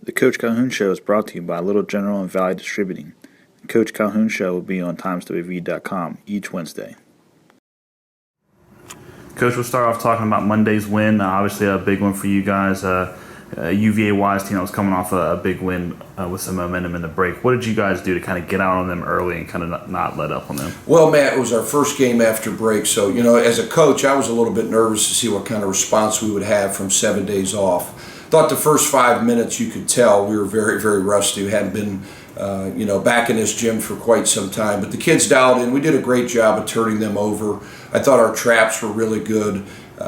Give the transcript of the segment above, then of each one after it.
The Coach Calhoun Show is brought to you by Little General and Valley Distributing. The Coach Calhoun Show will be on timeswv.com each Wednesday. Coach, we'll start off talking about Monday's win. Obviously, a big one for you guys. UVA-wise team that was coming off a big win with some momentum in the break. What did you guys do to kind of get out on them early and kind of not let up on them? Well, Matt, it was our first game after break. So, as a coach, I was a little bit nervous to see what kind of response we would have from 7 days off. Thought the first 5 minutes you could tell we were very, very rusty. We hadn't been, back in this gym for quite some time. But the kids dialed in. We did a great job of turning them over. I thought our traps were really good.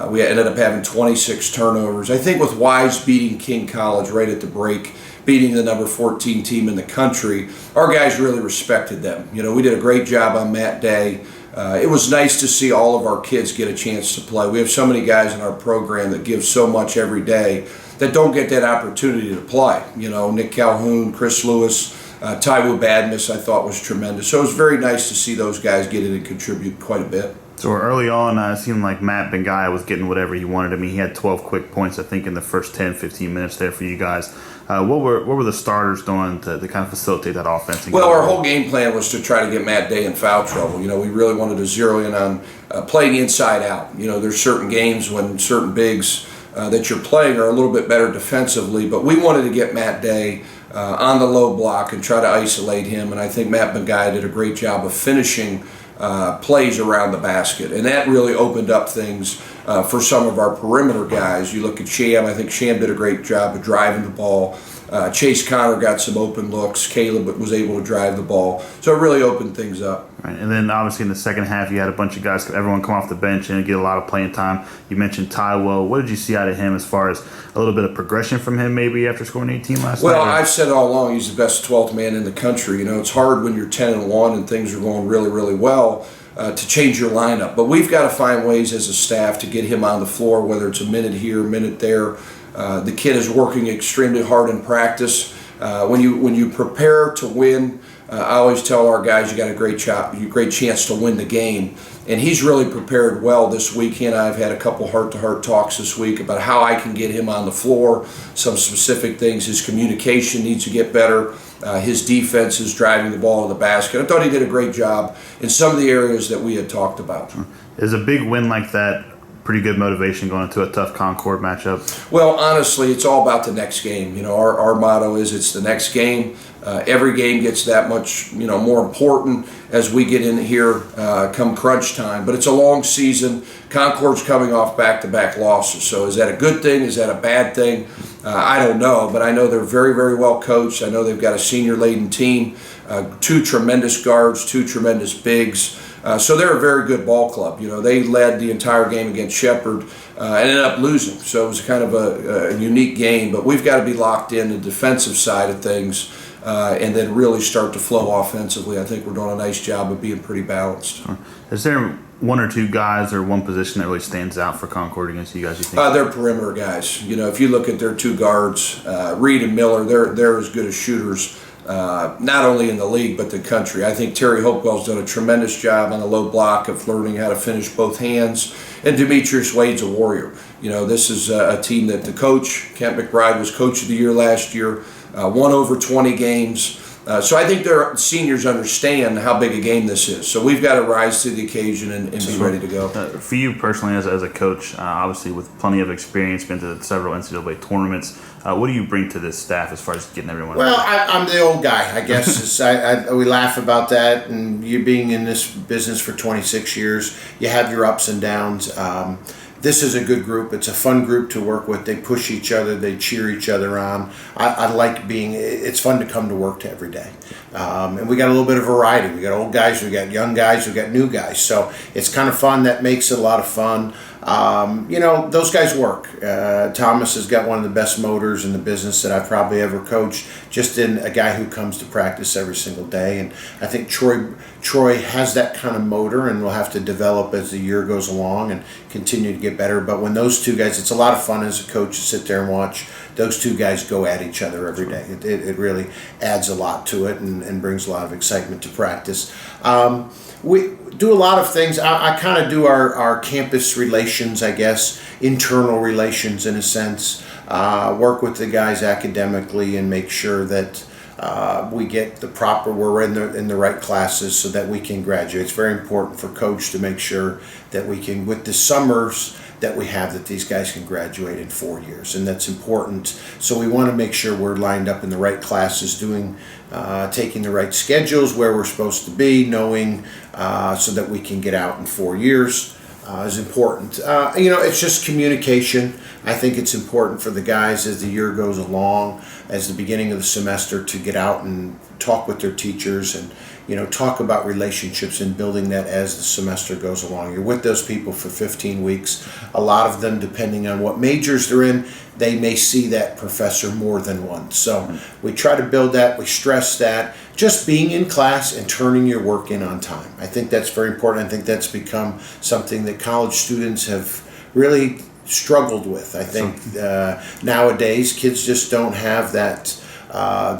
We ended up having 26 turnovers. I think with Wise beating King College right at the break, beating the number 14 team in the country, our guys really respected them. We did a great job on Matt Day. It was nice to see all of our kids get a chance to play. We have so many guys in our program that give so much every day that don't get that opportunity to play. Nick Calhoun, Chris Lewis, Taiwo Badmus I thought was tremendous. So it was very nice to see those guys get in and contribute quite a bit. So early on, it seemed like Matt Bengaya was getting whatever he wanted. I mean, he had 12 quick points, I think, in the first 10, 15 minutes there for you guys. What were the starters doing to kind of facilitate that offense? Well, our whole game plan was to try to get Matt Day in foul trouble. We really wanted to zero in on playing inside out. There's certain games when certain bigs that you're playing are a little bit better defensively, but we wanted to get Matt Day on the low block and try to isolate him, and I think Matt Bengaya did a great job of finishing plays around the basket, and that really opened up things for some of our perimeter guys. You look at Sham. I think Sham did a great job of driving the ball. Chase Connor got some open looks. Caleb was able to drive the ball. So it really opened things up. Right. And then obviously in the second half, you had a bunch of guys, everyone come off the bench and get a lot of playing time. You mentioned Taiwo. What did you see out of him as far as a little bit of progression from him maybe after scoring 18 last night? Well, I've said all along he's the best 12th man in the country. It's hard when you're 10-1 and things are going really, really well to change your lineup. But we've got to find ways as a staff to get him on the floor, whether it's a minute here, a minute there. The kid is working extremely hard in practice. When you prepare to win, I always tell our guys you got a great chance to win the game. And he's really prepared well this week. He and I have had a couple heart-to-heart talks this week about how I can get him on the floor, some specific things. His communication needs to get better. His defense is driving the ball to the basket. I thought he did a great job in some of the areas that we had talked about. Is a big win like that pretty good motivation going into a tough Concord matchup? Well, honestly, it's all about the next game. Our motto is it's the next game. Every game gets that much, more important as we get in here come crunch time. But it's a long season. Concord's coming off back-to-back losses. So is that a good thing? Is that a bad thing? I don't know. But I know they're very, very well coached. I know they've got a senior-laden team, 2 tremendous guards, 2 tremendous bigs. So they're a very good ball club. They led the entire game against Shepherd and ended up losing. So it was kind of a unique game. But we've got to be locked in the defensive side of things and then really start to flow offensively. I think we're doing a nice job of being pretty balanced. Is there one or two guys or one position that really stands out for Concord against you guys, you think? They're perimeter guys. If you look at their 2 guards, Reed and Miller, they're as good as shooters. Not only in the league but the country. I think Terry Hopewell's done a tremendous job on the low block of learning how to finish both hands, and Demetrius Wade's a warrior. This is a team that the coach, Kent McBride, was coach of the year last year, won over 20 games. So I think their seniors understand how big a game this is. So we've got to rise to the occasion and be ready to go. For you personally as a coach, obviously with plenty of experience, been to several NCAA tournaments, what do you bring to this staff as far as getting everyone? Well, I'm the old guy, I guess. We laugh about that, and you being in this business for 26 years, you have your ups and downs. This is a good group. It's a fun group to work with. They push each other. They cheer each other on. I like it's fun to come to work to every day. And we got a little bit of variety. We got old guys, we got young guys, we got new guys. So it's kind of fun. That makes it a lot of fun. Those guys work. Thomas has got one of the best motors in the business that I've probably ever coached, just in a guy who comes to practice every single day. And I think Troy has that kind of motor, and will have to develop as the year goes along and continue to get better. But when those two guys, it's a lot of fun as a coach to sit there and watch those two guys go at each other every day. It really adds a lot to it and brings a lot of excitement to practice. We do a lot of things. I kind of do our campus relations, I guess, internal relations in a sense. Work with the guys academically and make sure that we get we're in the right classes so that we can graduate. It's very important for coach to make sure that we can, with the summers that we have, that these guys can graduate in 4 years, and that's important. So we want to make sure we're lined up in the right classes, taking the right schedules where we're supposed to be, knowing so that we can get out in 4 years. Is important. It's just communication. I think it's important for the guys as the year goes along, as the beginning of the semester, to get out and talk with their teachers and talk about relationships and building that as the semester goes along. You're with those people for 15 weeks. A lot of them, depending on what majors they're in, they may see that professor more than once. So we try to build that. We stress that. Just being in class and turning your work in on time. I think that's very important. I think that's become something that college students have really struggled with. I think nowadays kids just don't have that.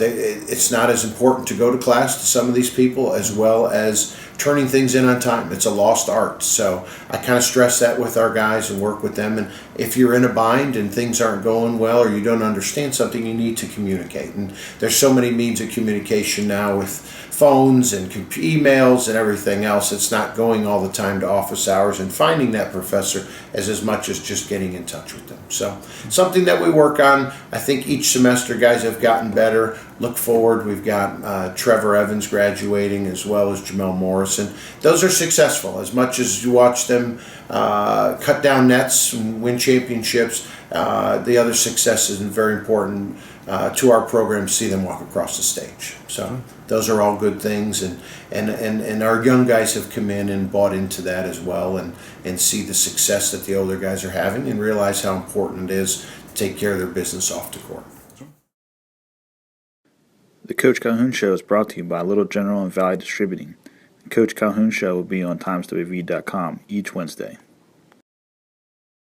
It's not as important to go to class to some of these people as well as turning things in on time. It's a lost art. So I kind of stress that with our guys and work with them. And if you're in a bind and things aren't going well or you don't understand something, you need to communicate. And there's so many means of communication now with phones and emails and everything else. It's not going all the time to office hours, and finding that professor as much as just getting in touch with them. So something that we work on. I think each semester guys have gotten better. Look forward. We've got Trevor Evans graduating as well as Jamel Morrison. Those are successful. As much as you watch them cut down nets and win championships, the other success is very important to our program. See them walk across the stage. So those are all good things, and our young guys have come in and bought into that as well, and see the success that the older guys are having and realize how important it is to take care of their business off the court. The Coach Calhoun Show is brought to you by Little General and Valley Distributing. The Coach Calhoun Show will be on timeswv.com each Wednesday.